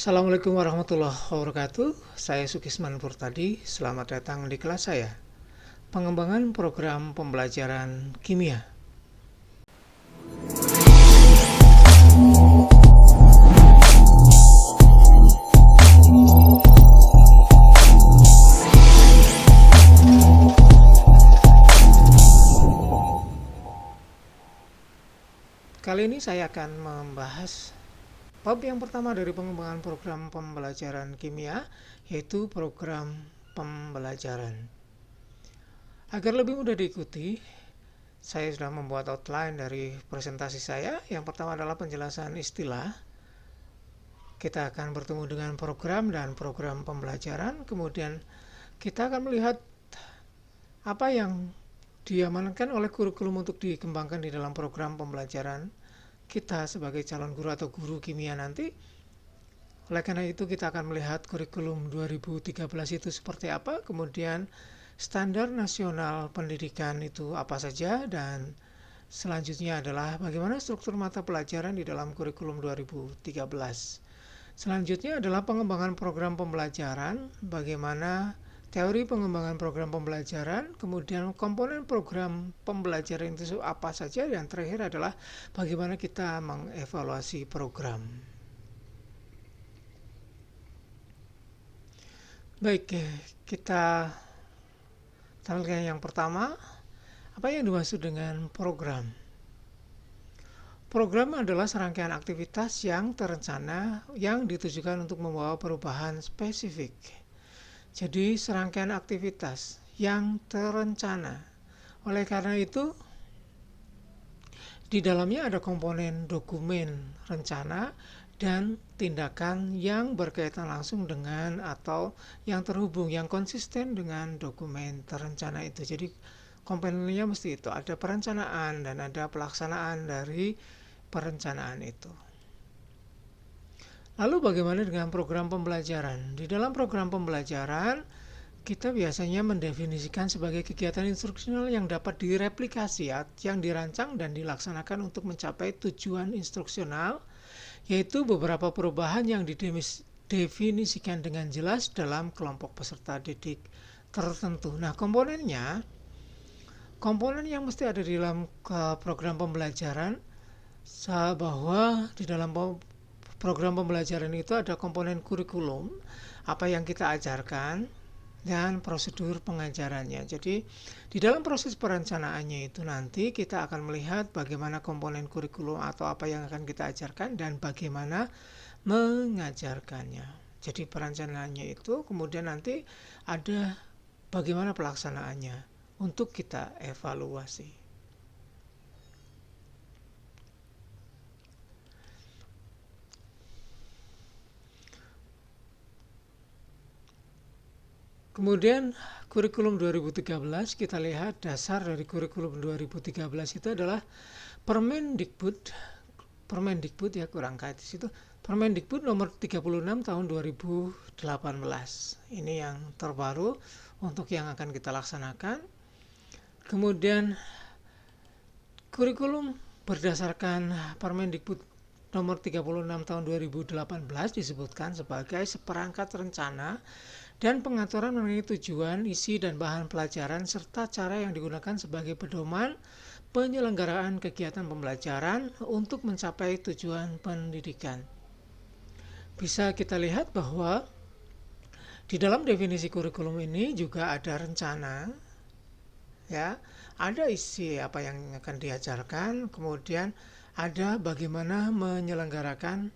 Assalamualaikum warahmatullahi wabarakatuh. Saya Sukisman Purtadi. Selamat datang di kelas saya. Pengembangan program pembelajaran kimia. Kali ini saya akan membahas bab yang pertama dari pengembangan program pembelajaran kimia, yaitu program pembelajaran. Agar lebih mudah diikuti, saya sudah membuat outline dari presentasi saya. Yang pertama adalah penjelasan istilah. Kita akan bertemu dengan program dan program pembelajaran. Kemudian kita akan melihat apa yang diamankan oleh kurikulum untuk dikembangkan di dalam program pembelajaran kita sebagai calon guru atau guru kimia nanti. Oleh karena itu kita akan melihat kurikulum 2013 itu seperti apa, kemudian standar nasional pendidikan itu apa saja, dan selanjutnya adalah bagaimana struktur mata pelajaran di dalam kurikulum 2013. Selanjutnya adalah pengembangan program pembelajaran, bagaimana teori pengembangan program pembelajaran, kemudian komponen program pembelajaran itu apa saja, dan terakhir adalah bagaimana kita mengevaluasi program. Baik, kita tampilkan yang pertama, apa yang dimaksud dengan program? Program adalah serangkaian aktivitas yang terencana yang ditujukan untuk membawa perubahan spesifik. Jadi serangkaian aktivitas yang terencana. Oleh karena itu, di dalamnya ada komponen dokumen rencana dan tindakan yang berkaitan langsung dengan atau yang terhubung, yang konsisten dengan dokumen terencana itu. Jadi komponennya mesti itu, ada perencanaan dan ada pelaksanaan dari perencanaan itu. Lalu bagaimana dengan program pembelajaran? Di dalam program pembelajaran, kita biasanya mendefinisikan sebagai kegiatan instruksional yang dapat direplikasi, yang dirancang dan dilaksanakan untuk mencapai tujuan instruksional, yaitu beberapa perubahan yang didefinisikan dengan jelas dalam kelompok peserta didik tertentu. Nah, komponen yang mesti ada di dalam program pembelajaran, bahwa di dalam program pembelajaran itu ada komponen kurikulum, apa yang kita ajarkan, dan prosedur pengajarannya. Jadi di dalam proses perencanaannya itu nanti kita akan melihat bagaimana komponen kurikulum atau apa yang akan kita ajarkan dan bagaimana mengajarkannya. Jadi perencanaannya itu kemudian nanti ada bagaimana pelaksanaannya untuk kita evaluasi. Kemudian kurikulum 2013, kita lihat dasar dari kurikulum 2013 itu adalah Permendikbud ya, kurang kait di situ. Permendikbud nomor 36 tahun 2018. Ini yang terbaru untuk yang akan kita laksanakan. Kemudian kurikulum berdasarkan Permendikbud nomor 36 tahun 2018 disebutkan sebagai seperangkat rencana dan pengaturan mengenai tujuan, isi, dan bahan pelajaran serta cara yang digunakan sebagai pedoman penyelenggaraan kegiatan pembelajaran untuk mencapai tujuan pendidikan. Bisa kita lihat bahwa di dalam definisi kurikulum ini juga ada rencana, ya, ada isi apa yang akan diajarkan, kemudian ada bagaimana menyelenggarakan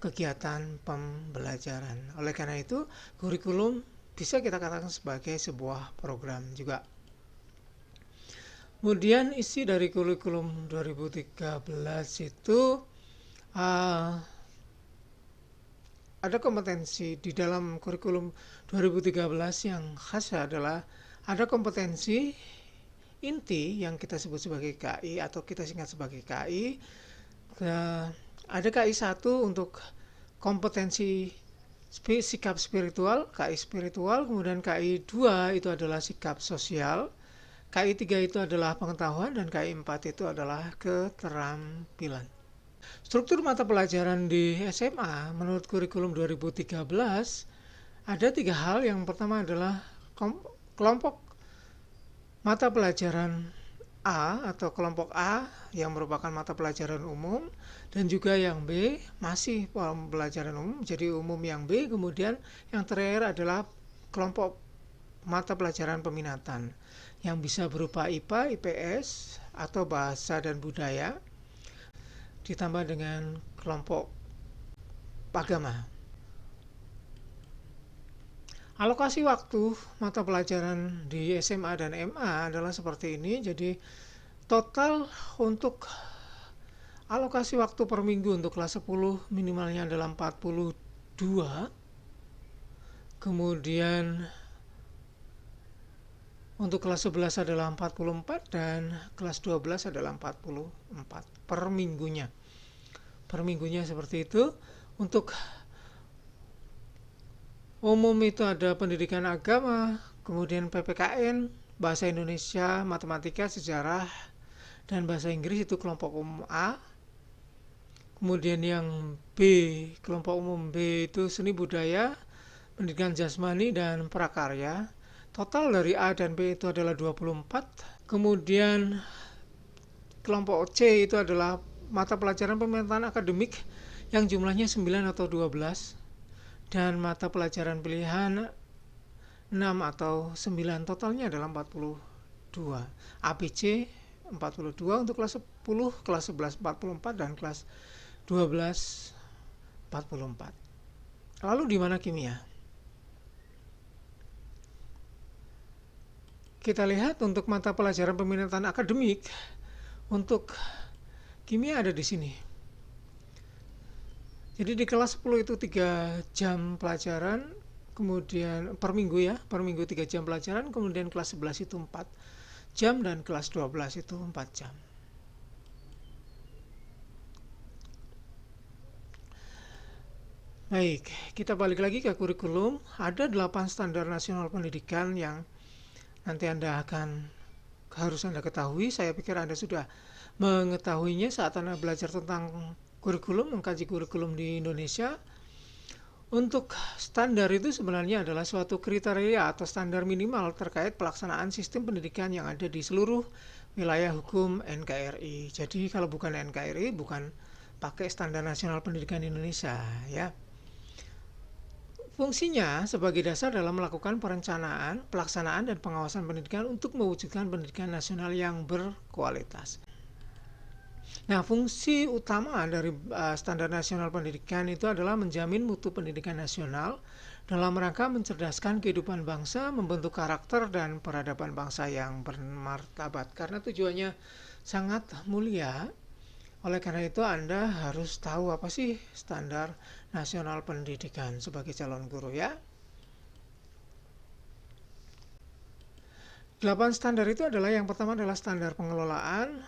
kegiatan pembelajaran. Oleh karena itu, kurikulum bisa kita katakan sebagai sebuah program juga. Kemudian isi dari kurikulum 2013 itu ada kompetensi di dalam kurikulum 2013 yang khas adalah ada kompetensi inti yang kita sebut sebagai KI atau kita singkat sebagai KI. Ada KI 1 untuk kompetensi sikap spiritual, KI spiritual, kemudian KI 2 itu adalah sikap sosial, KI 3 itu adalah pengetahuan, dan KI 4 itu adalah keterampilan. Struktur mata pelajaran di SMA menurut kurikulum 2013 ada 3 hal. Yang pertama adalah kelompok mata pelajaran A atau kelompok A yang merupakan mata pelajaran umum, dan juga yang B masih pelajaran umum, jadi umum yang B. Kemudian yang terakhir adalah kelompok mata pelajaran peminatan yang bisa berupa IPA, IPS, atau bahasa dan budaya, ditambah dengan kelompok agama. Alokasi waktu mata pelajaran di SMA dan MA adalah seperti ini. Jadi total untuk alokasi waktu per minggu untuk kelas 10 minimalnya adalah 42. Kemudian untuk kelas 11 adalah 44 dan kelas 12 adalah 44 per minggunya. Per minggunya seperti itu. Untuk umum itu ada pendidikan agama, kemudian PPKN, bahasa Indonesia, matematika, sejarah, dan bahasa Inggris itu kelompok umum A. Kemudian yang B, kelompok umum B itu seni budaya, pendidikan jasmani, dan prakarya. Total dari A dan B itu adalah 24. Kemudian kelompok C itu adalah mata pelajaran peminatan akademik yang jumlahnya 9 atau 12. Dan mata pelajaran pilihan 6 atau 9, totalnya adalah 42. ABC 42 untuk kelas 10, kelas 11 44, dan kelas 12 44. Lalu di mana kimia? Kita lihat untuk mata pelajaran peminatan akademik, untuk kimia ada di sini. Jadi di kelas 10 itu 3 jam pelajaran, kemudian per minggu 3 jam pelajaran, kemudian kelas 11 itu 4 jam, dan kelas 12 itu 4 jam. Baik, kita balik lagi ke kurikulum. Ada 8 standar nasional pendidikan yang nanti harus Anda ketahui. Saya pikir Anda sudah mengetahuinya saat Anda belajar tentang kurikulum, mengkaji kurikulum di Indonesia. Untuk standar itu sebenarnya adalah suatu kriteria atau standar minimal terkait pelaksanaan sistem pendidikan yang ada di seluruh wilayah hukum NKRI. Jadi kalau bukan NKRI, bukan pakai standar nasional pendidikan Indonesia, ya. Fungsinya sebagai dasar dalam melakukan perencanaan, pelaksanaan, dan pengawasan pendidikan untuk mewujudkan pendidikan nasional yang berkualitas. Nah, fungsi utama dari standar nasional pendidikan itu adalah menjamin mutu pendidikan nasional dalam rangka mencerdaskan kehidupan bangsa, membentuk karakter dan peradaban bangsa yang bermartabat. Karena tujuannya sangat mulia, oleh karena itu Anda harus tahu apa sih standar nasional pendidikan sebagai calon guru, ya. 8 standar itu adalah, yang pertama adalah standar pengelolaan,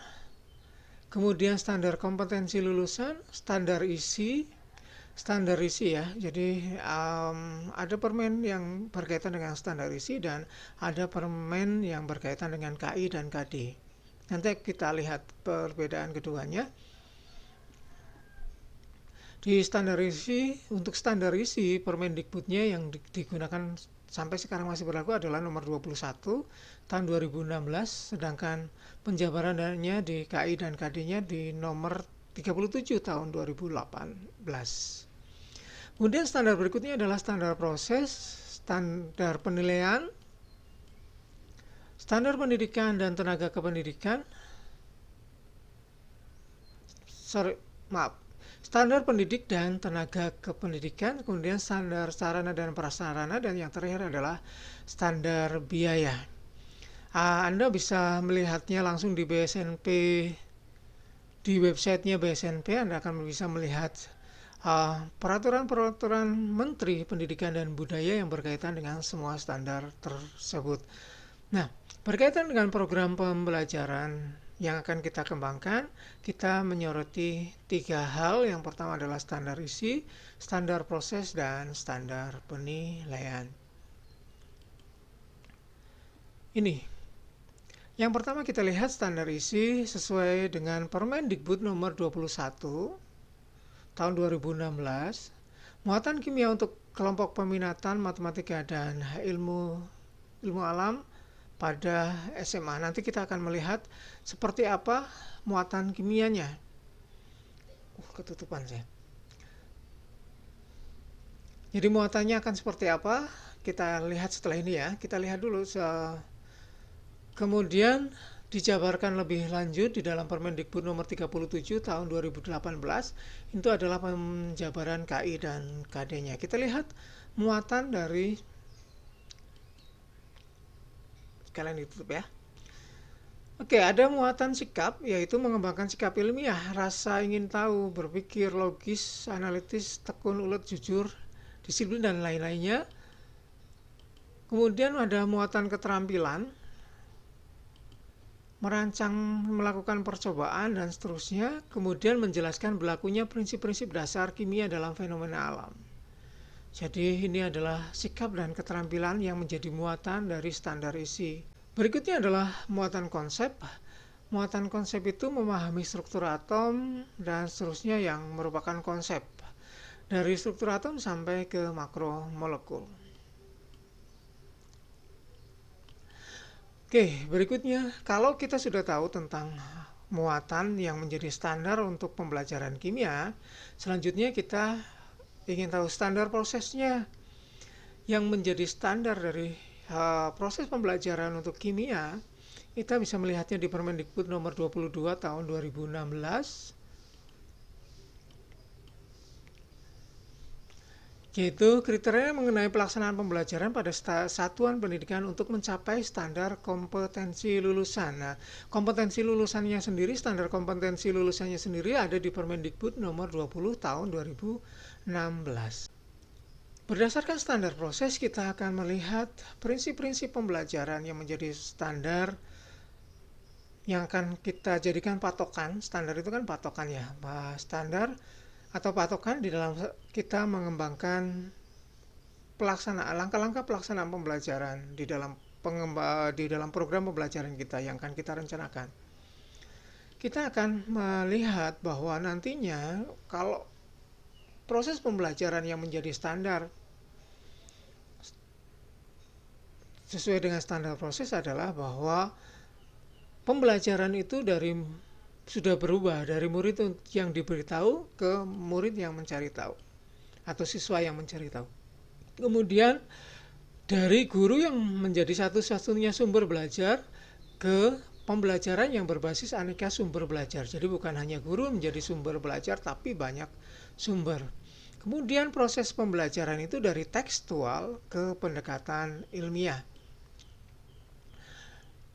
kemudian standar kompetensi lulusan, standar isi ya. Jadi ada permen yang berkaitan dengan standar isi dan ada permen yang berkaitan dengan KI dan KD. Nanti kita lihat perbedaan keduanya. Di standar isi, untuk standar isi Permendikbudnya yang digunakan sampai sekarang masih berlaku adalah nomor 21 tahun 2016, sedangkan penjabarannya di KI dan KD-nya di nomor 37 tahun 2018. Kemudian standar berikutnya adalah standar proses, standar penilaian, standar pendidikan dan tenaga kependidikan. Standar pendidik dan tenaga kependidikan, kemudian standar sarana dan prasarana, dan yang terakhir adalah standar biaya. Anda bisa melihatnya langsung di BSNP, di websitenya BSNP. Anda akan bisa melihat peraturan-peraturan Menteri Pendidikan dan Budaya yang berkaitan dengan semua standar tersebut. Nah, berkaitan dengan program pembelajaran yang akan kita kembangkan, kita menyoroti 3 hal. Yang pertama adalah standar isi, standar proses, dan standar penilaian. Ini. Yang pertama kita lihat standar isi sesuai dengan Permendikbud nomor 21 tahun 2016, muatan kimia untuk kelompok peminatan matematika dan ilmu alam pada SMA. Nanti kita akan melihat seperti apa muatan kimianya. Ketutupan saya. Jadi muatannya akan seperti apa? Kita lihat setelah ini ya. Kita lihat dulu. Kemudian dijabarkan lebih lanjut di dalam Permendikbud nomor 37 tahun 2018. Itu adalah penjabaran KI dan KD-nya. Kita lihat muatan dari, sekalian ditutup ya. Oke, ada muatan sikap, yaitu mengembangkan sikap ilmiah, rasa ingin tahu, berpikir logis, analitis, tekun, ulet, jujur, disiplin, dan lain-lainnya. Kemudian ada muatan keterampilan, merancang, melakukan percobaan, dan seterusnya. Kemudian menjelaskan berlakunya prinsip-prinsip dasar kimia dalam fenomena alam. Jadi ini adalah sikap dan keterampilan yang menjadi muatan dari standar isi. Berikutnya adalah muatan konsep. Muatan konsep itu memahami struktur atom dan seterusnya yang merupakan konsep. Dari struktur atom sampai ke makromolekul. Oke, berikutnya, kalau kita sudah tahu tentang muatan yang menjadi standar untuk pembelajaran kimia, selanjutnya kita ingin tahu standar prosesnya. Yang menjadi standar dari proses pembelajaran untuk kimia, kita bisa melihatnya di Permendikbud nomor 22 tahun 2016, yaitu kriteria mengenai pelaksanaan pembelajaran pada satuan pendidikan untuk mencapai standar kompetensi lulusan. Nah, kompetensi lulusannya sendiri, standar kompetensi lulusannya sendiri ada di Permendikbud nomor 20 tahun 2016. Berdasarkan standar proses, kita akan melihat prinsip-prinsip pembelajaran yang menjadi standar yang akan kita jadikan patokan. Standar itu kan patokan ya. Standar atau patokan di dalam kita mengembangkan pelaksanaan, langkah-langkah pelaksanaan pembelajaran di dalam program pembelajaran kita yang akan kita rencanakan. Kita akan melihat bahwa nantinya kalau proses pembelajaran yang menjadi standar sesuai dengan standar proses adalah bahwa pembelajaran itu sudah berubah dari murid yang diberitahu ke murid yang mencari tahu atau siswa yang mencari tahu. Kemudian dari guru yang menjadi satu-satunya sumber belajar ke pembelajaran yang berbasis aneka sumber belajar. Jadi bukan hanya guru menjadi sumber belajar, tapi banyak sumber. Kemudian proses pembelajaran itu dari tekstual ke pendekatan ilmiah.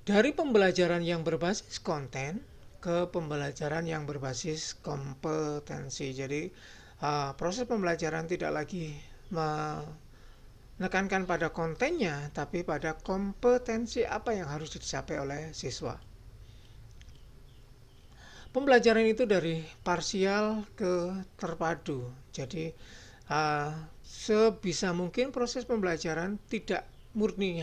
Dari pembelajaran yang berbasis konten ke pembelajaran yang berbasis kompetensi. Jadi proses pembelajaran tidak lagi menekankan pada kontennya, tapi pada kompetensi apa yang harus dicapai oleh siswa. Pembelajaran itu dari parsial ke terpadu. Jadi sebisa mungkin proses pembelajaran tidak murni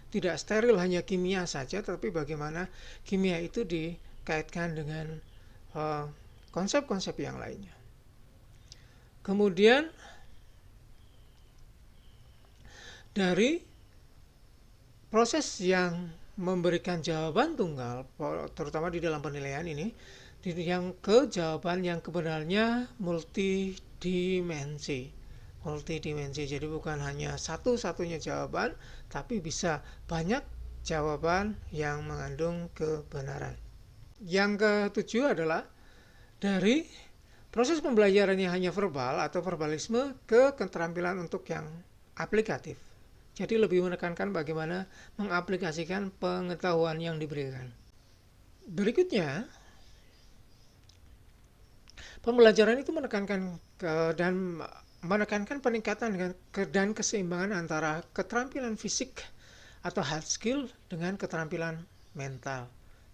tidak steril hanya kimia saja, tapi bagaimana kimia itu dikaitkan dengan konsep-konsep yang lainnya. Kemudian dari proses yang memberikan jawaban tunggal, terutama di dalam penilaian ini, yang ke jawaban yang kebenarnya multidimensi. Jadi bukan hanya satu-satunya jawaban, tapi bisa banyak jawaban yang mengandung kebenaran. Yang ketujuh adalah dari proses pembelajaran yang hanya verbal atau verbalisme ke keterampilan untuk yang aplikatif. Jadi lebih menekankan bagaimana mengaplikasikan pengetahuan yang diberikan. Berikutnya, pembelajaran itu menekankan peningkatan dan keseimbangan antara keterampilan fisik atau hard skill dengan keterampilan mental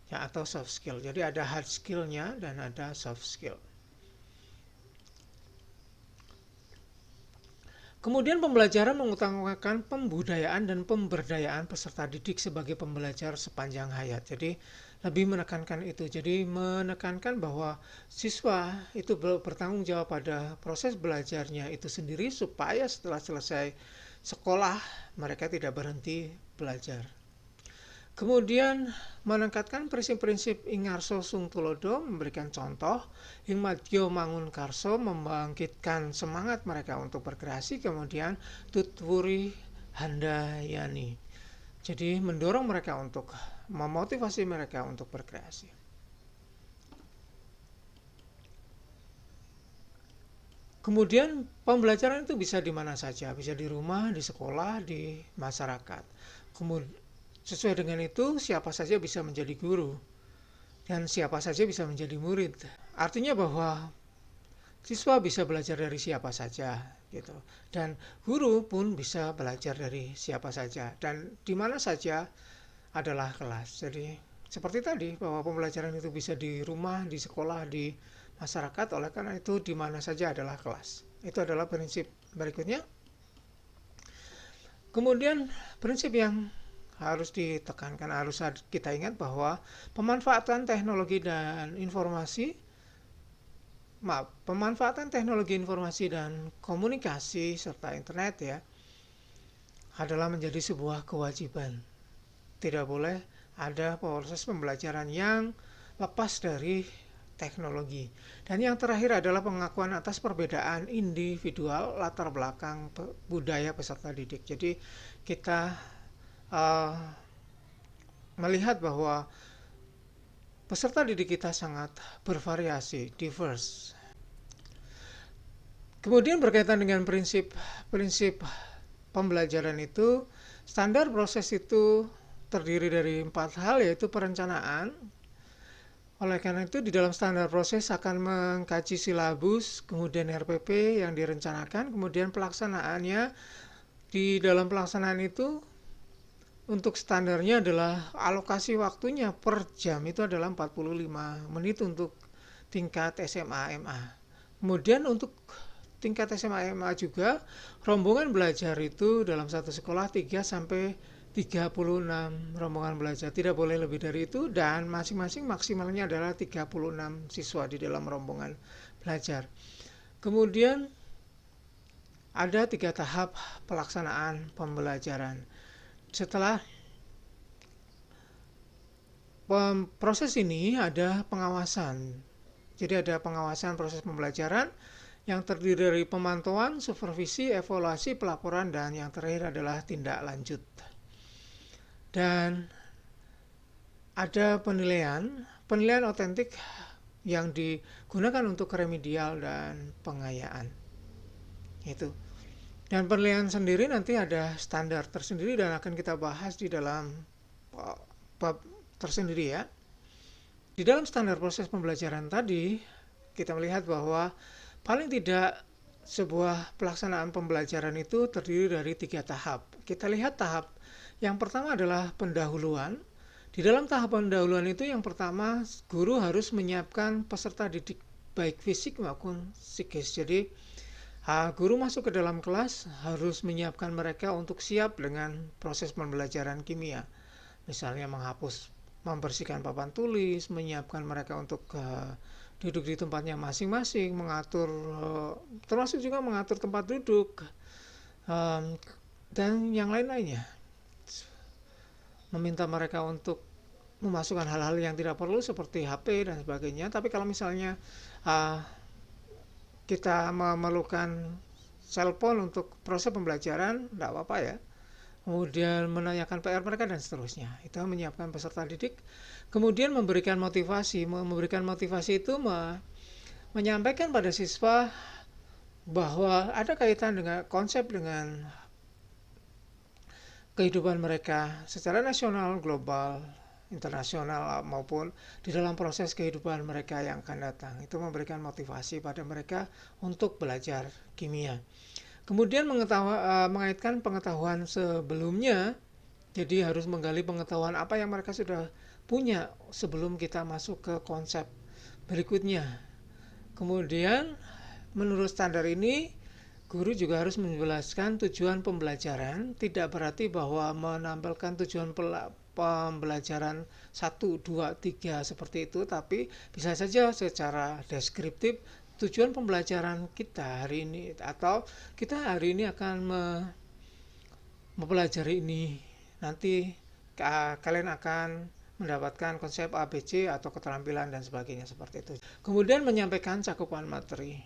ya, atau soft skill. Jadi ada hard skill-nya dan ada soft skill. Kemudian pembelajaran mengutamakan pembudayaan dan pemberdayaan peserta didik sebagai pembelajar sepanjang hayat. Jadi lebih menekankan itu. Jadi menekankan bahwa siswa itu bertanggung jawab pada proses belajarnya itu sendiri supaya setelah selesai sekolah mereka tidak berhenti belajar. Kemudian meningkatkan prinsip-prinsip Ingarso Sungtulodo, memberikan contoh, Ing Madyo Mangun Karso, membangkitkan semangat mereka untuk berkreasi, kemudian Tutwuri Handayani. Jadi mendorong mereka untuk memotivasi mereka untuk berkreasi. Kemudian pembelajaran itu bisa di mana saja, bisa di rumah, di sekolah, di masyarakat. Kemudian sesuai dengan itu siapa saja bisa menjadi guru dan siapa saja bisa menjadi murid. Artinya bahwa siswa bisa belajar dari siapa saja gitu. Dan guru pun bisa belajar dari siapa saja dan di mana saja adalah kelas. Jadi seperti tadi bahwa pembelajaran itu bisa di rumah, di sekolah, di masyarakat, oleh karena itu di mana saja adalah kelas. Itu adalah prinsip berikutnya. Kemudian prinsip yang harus ditekankan, harus kita ingat bahwa pemanfaatan teknologi informasi dan komunikasi serta internet ya adalah menjadi sebuah kewajiban. Tidak boleh ada proses pembelajaran yang lepas dari teknologi. Dan yang terakhir adalah pengakuan atas perbedaan individual latar belakang budaya peserta didik. Jadi kita melihat bahwa peserta didik kita sangat bervariasi, diverse. Kemudian berkaitan dengan prinsip pembelajaran itu, standar proses itu terdiri dari 4 hal, yaitu perencanaan. Oleh karena itu di dalam standar proses akan mengkaji silabus, kemudian RPP yang direncanakan, kemudian pelaksanaannya. Di dalam pelaksanaan itu untuk standarnya adalah alokasi waktunya per jam itu adalah 45 menit untuk tingkat SMA MA. Kemudian untuk tingkat SMA MA juga rombongan belajar itu dalam satu sekolah 3 sampai 36 rombongan belajar, tidak boleh lebih dari itu, dan masing-masing maksimalnya adalah 36 siswa di dalam rombongan belajar. Kemudian ada 3 tahap pelaksanaan pembelajaran. Setelah proses ini ada pengawasan. Jadi ada pengawasan proses pembelajaran yang terdiri dari pemantauan, supervisi, evaluasi, pelaporan, dan yang terakhir adalah tindak lanjut. Dan ada penilaian otentik yang digunakan untuk remedial dan pengayaan. Itu. Dan penilaian sendiri nanti ada standar tersendiri dan akan kita bahas di dalam bab tersendiri ya. Di dalam standar proses pembelajaran tadi, kita melihat bahwa paling tidak sebuah pelaksanaan pembelajaran itu terdiri dari 3 tahap. Kita lihat tahap yang pertama adalah pendahuluan. Di dalam tahap pendahuluan itu yang pertama guru harus menyiapkan peserta didik baik fisik maupun psikis. Jadi guru masuk ke dalam kelas harus menyiapkan mereka untuk siap dengan proses pembelajaran kimia. Misalnya membersihkan papan tulis, menyiapkan mereka untuk duduk di tempatnya masing-masing, mengatur termasuk juga mengatur tempat duduk dan yang lain-lainnya. Meminta mereka untuk memasukkan hal-hal yang tidak perlu seperti HP dan sebagainya. Tapi kalau misalnya kita memerlukan cellphone untuk proses pembelajaran, tidak apa-apa ya. Kemudian menanyakan PR mereka dan seterusnya. Itu menyiapkan peserta didik. Kemudian memberikan motivasi. Memberikan motivasi itu menyampaikan pada siswa bahwa ada kaitan dengan konsep dengan kehidupan mereka secara nasional, global, internasional maupun di dalam proses kehidupan mereka yang akan datang. Itu memberikan motivasi pada mereka untuk belajar kimia. Kemudian mengaitkan pengetahuan sebelumnya, jadi harus menggali pengetahuan apa yang mereka sudah punya sebelum kita masuk ke konsep berikutnya. Kemudian menurut standar ini guru juga harus menjelaskan tujuan pembelajaran. Tidak berarti bahwa menampilkan tujuan pembelajaran 1, 2, 3 seperti itu, tapi bisa saja secara deskriptif tujuan pembelajaran kita hari ini, atau kita hari ini akan mempelajari ini, nanti kalian akan mendapatkan konsep ABC atau keterampilan dan sebagainya seperti itu. Kemudian menyampaikan cakupan materi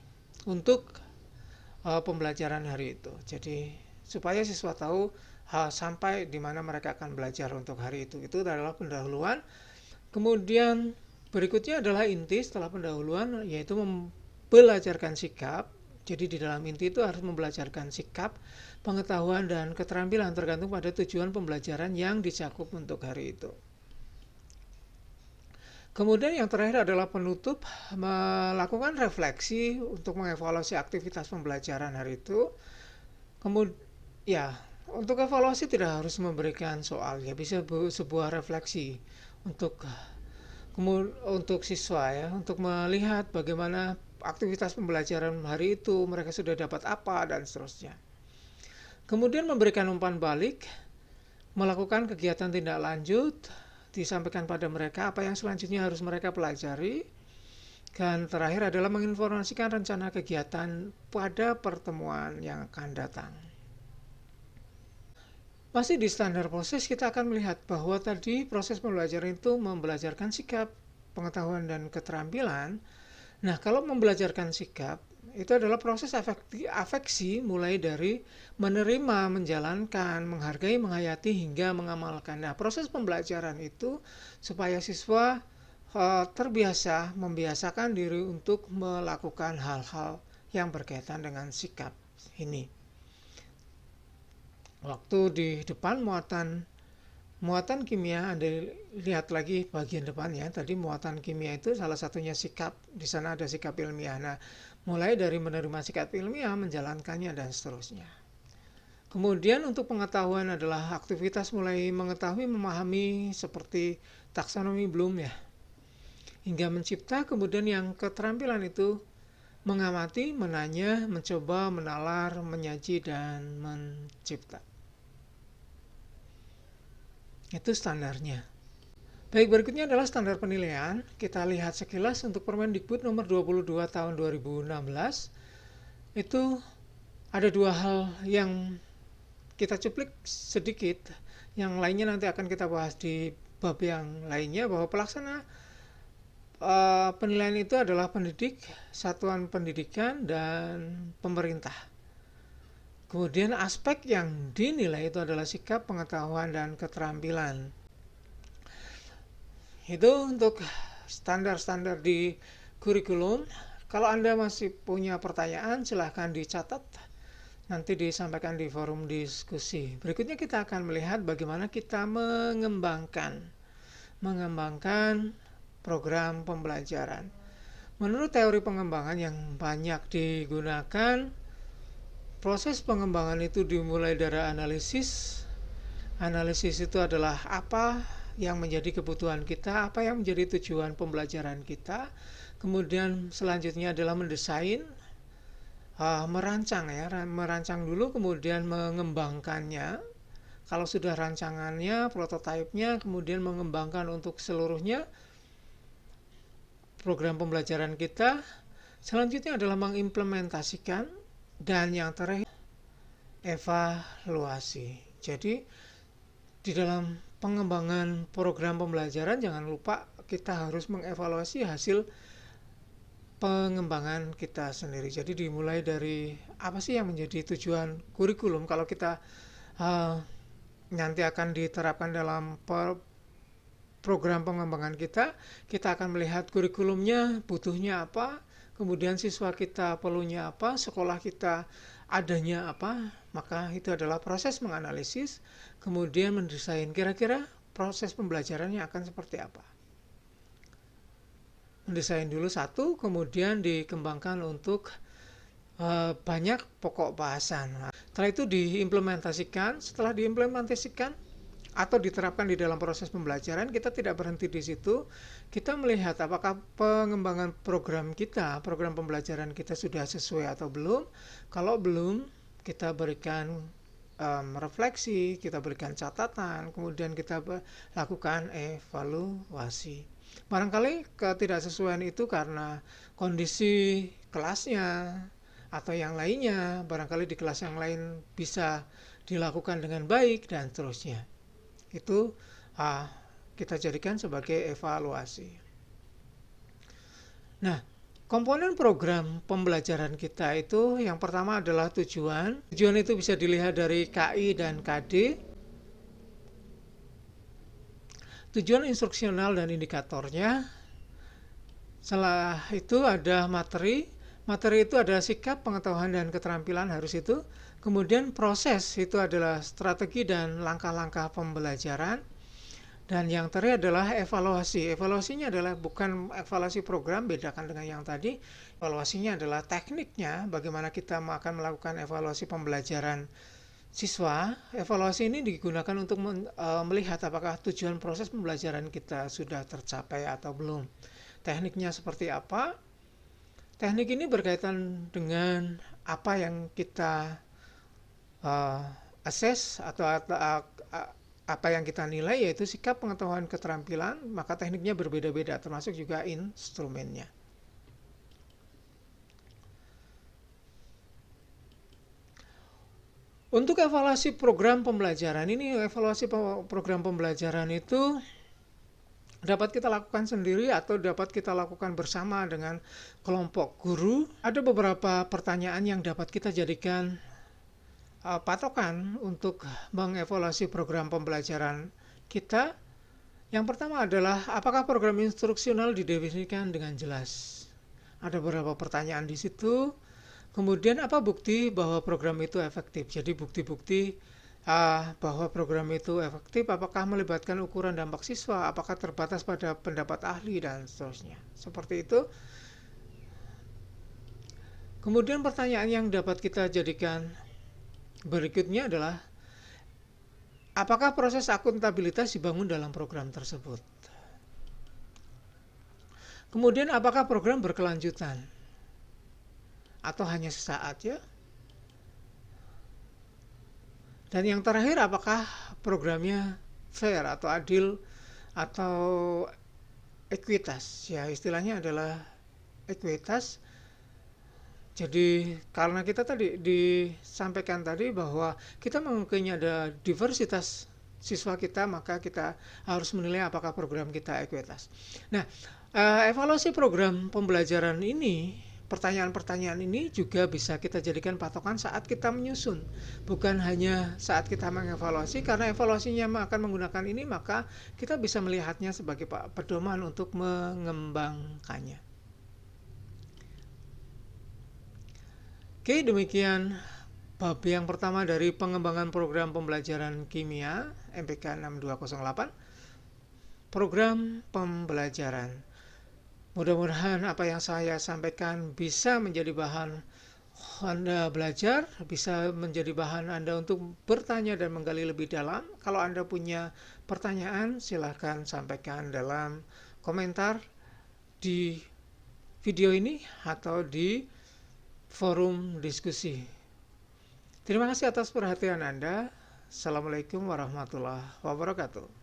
untuk pembelajaran hari itu. Jadi supaya siswa tahu sampai di mana mereka akan belajar untuk hari itu. Itu adalah pendahuluan. Kemudian berikutnya adalah inti setelah pendahuluan, yaitu membelajarkan sikap. Jadi di dalam inti itu harus membelajarkan sikap, pengetahuan, dan keterampilan tergantung pada tujuan pembelajaran yang dicakup untuk hari itu. Kemudian yang terakhir adalah penutup, melakukan refleksi untuk mengevaluasi aktivitas pembelajaran hari itu. Kemudian ya, untuk evaluasi tidak harus memberikan soal, ya bisa sebuah refleksi untuk siswa ya, untuk melihat bagaimana aktivitas pembelajaran hari itu, mereka sudah dapat apa, dan seterusnya. Kemudian memberikan umpan balik, melakukan kegiatan tindak lanjut, disampaikan pada mereka apa yang selanjutnya harus mereka pelajari. Dan terakhir adalah menginformasikan rencana kegiatan pada pertemuan yang akan datang. Masih di standar proses, kita akan melihat bahwa tadi proses pembelajaran itu membelajarkan sikap, pengetahuan, dan keterampilan. Nah, kalau membelajarkan sikap, itu adalah proses afeksi mulai dari menerima, menjalankan, menghargai, menghayati, hingga mengamalkan. Nah, proses pembelajaran itu supaya siswa terbiasa, membiasakan diri untuk melakukan hal-hal yang berkaitan dengan sikap ini. Waktu di depan muatan kimia, Anda lihat lagi bagian depannya. Tadi muatan kimia itu salah satunya sikap. Di sana ada sikap ilmiah. Nah, mulai dari menerima sikap ilmiah, menjalankannya, dan seterusnya. Kemudian untuk pengetahuan adalah aktivitas mulai mengetahui, memahami seperti taksonomi Bloom ya, hingga mencipta. Kemudian yang keterampilan itu mengamati, menanya, mencoba, menalar, menyaji, dan mencipta. Itu standarnya. Baik, berikutnya adalah standar penilaian. Kita lihat sekilas untuk Permendikbud nomor 22 tahun 2016. Itu ada dua hal yang kita cuplik sedikit. Yang lainnya nanti akan kita bahas di bab yang lainnya, bahwa pelaksana penilaian itu adalah pendidik, satuan pendidikan, dan pemerintah. Kemudian aspek yang dinilai itu adalah sikap, pengetahuan, dan keterampilan. Itu untuk standar-standar di kurikulum. Kalau Anda masih punya pertanyaan, silahkan dicatat. Nanti disampaikan di forum diskusi. Berikutnya kita akan melihat bagaimana kita mengembangkan program pembelajaran. Menurut teori pengembangan yang banyak digunakan, proses pengembangan itu dimulai dari analisis. Analisis itu adalah apa yang menjadi kebutuhan kita, apa yang menjadi tujuan pembelajaran kita. Kemudian selanjutnya adalah mendesain, merancang dulu, kemudian mengembangkannya. Kalau sudah rancangannya, prototipenya, kemudian mengembangkan untuk seluruhnya program pembelajaran kita. Selanjutnya adalah mengimplementasikan. Dan yang terakhir, evaluasi. Jadi di dalam pengembangan program pembelajaran, jangan lupa kita harus mengevaluasi hasil pengembangan kita sendiri. Jadi dimulai dari apa sih yang menjadi tujuan kurikulum. Kalau kita nanti akan diterapkan dalam program pengembangan kita akan melihat kurikulumnya butuhnya apa, kemudian siswa kita perlunya apa, sekolah kita adanya apa. Maka itu adalah proses menganalisis, kemudian mendesain kira-kira proses pembelajarannya akan seperti apa. Mendesain dulu satu, kemudian dikembangkan untuk banyak pokok bahasan. Setelah itu diimplementasikan. Setelah diimplementasikan atau diterapkan di dalam proses pembelajaran, kita tidak berhenti di situ. Kita melihat apakah pengembangan program pembelajaran kita sudah sesuai atau belum. Kalau belum, kita berikan refleksi, kita berikan catatan, kemudian kita lakukan evaluasi. Barangkali ketidaksesuaian itu karena kondisi kelasnya atau yang lainnya, barangkali di kelas yang lain bisa dilakukan dengan baik dan seterusnya. Itu kita jadikan sebagai evaluasi. Nah, komponen program pembelajaran kita itu yang pertama adalah tujuan. Tujuan itu bisa dilihat dari KI dan KD. Tujuan instruksional dan indikatornya. Setelah itu ada materi. Materi itu adalah sikap, pengetahuan, dan keterampilan harus itu. Kemudian proses itu adalah strategi dan langkah-langkah pembelajaran. Dan yang terakhir adalah evaluasi. Evaluasinya adalah bukan evaluasi program, bedakan dengan yang tadi. Evaluasinya adalah tekniknya, bagaimana kita akan melakukan evaluasi pembelajaran siswa. Evaluasi ini digunakan untuk melihat apakah tujuan proses pembelajaran kita sudah tercapai atau belum. Tekniknya seperti apa? Teknik ini berkaitan dengan apa yang kita assess atau apa yang kita nilai, yaitu sikap, pengetahuan, keterampilan. Maka tekniknya berbeda-beda, termasuk juga instrumennya. Untuk evaluasi program pembelajaran ini, evaluasi program pembelajaran itu dapat kita lakukan sendiri atau dapat kita lakukan bersama dengan kelompok guru. Ada beberapa pertanyaan yang dapat kita jadikan patokan untuk mengevaluasi program pembelajaran kita. Yang pertama adalah, apakah program instruksional didefinisikan dengan jelas? Ada beberapa pertanyaan di situ. Kemudian, apa bukti bahwa program itu efektif? Jadi bukti-bukti bahwa program itu efektif, apakah melibatkan ukuran dampak siswa, apakah terbatas pada pendapat ahli, dan seterusnya. Seperti itu. Kemudian pertanyaan yang dapat kita jadikan berikutnya adalah, apakah proses akuntabilitas dibangun dalam program tersebut? Kemudian, apakah program berkelanjutan atau hanya sesaat ya? Dan yang terakhir, apakah programnya fair atau adil atau ekuitas? Ya, istilahnya adalah ekuitas. Jadi karena kita tadi disampaikan tadi bahwa kita mempunyai ada diversitas siswa kita, maka kita harus menilai apakah program kita ekuitas. Nah, evaluasi program pembelajaran ini, pertanyaan-pertanyaan ini juga bisa kita jadikan patokan saat kita menyusun, bukan hanya saat kita mengevaluasi. Karena evaluasinya akan menggunakan ini, maka kita bisa melihatnya sebagai pedoman untuk mengembangkannya. Oke, demikian bab yang pertama dari pengembangan program pembelajaran kimia MPK 6208, program pembelajaran. Mudah-mudahan apa yang saya sampaikan bisa menjadi bahan Anda belajar, bisa menjadi bahan Anda untuk bertanya dan menggali lebih dalam. Kalau Anda punya pertanyaan, silahkan sampaikan dalam komentar di video ini atau di forum diskusi. Terima kasih atas perhatian Anda. Assalamualaikum warahmatullahi wabarakatuh.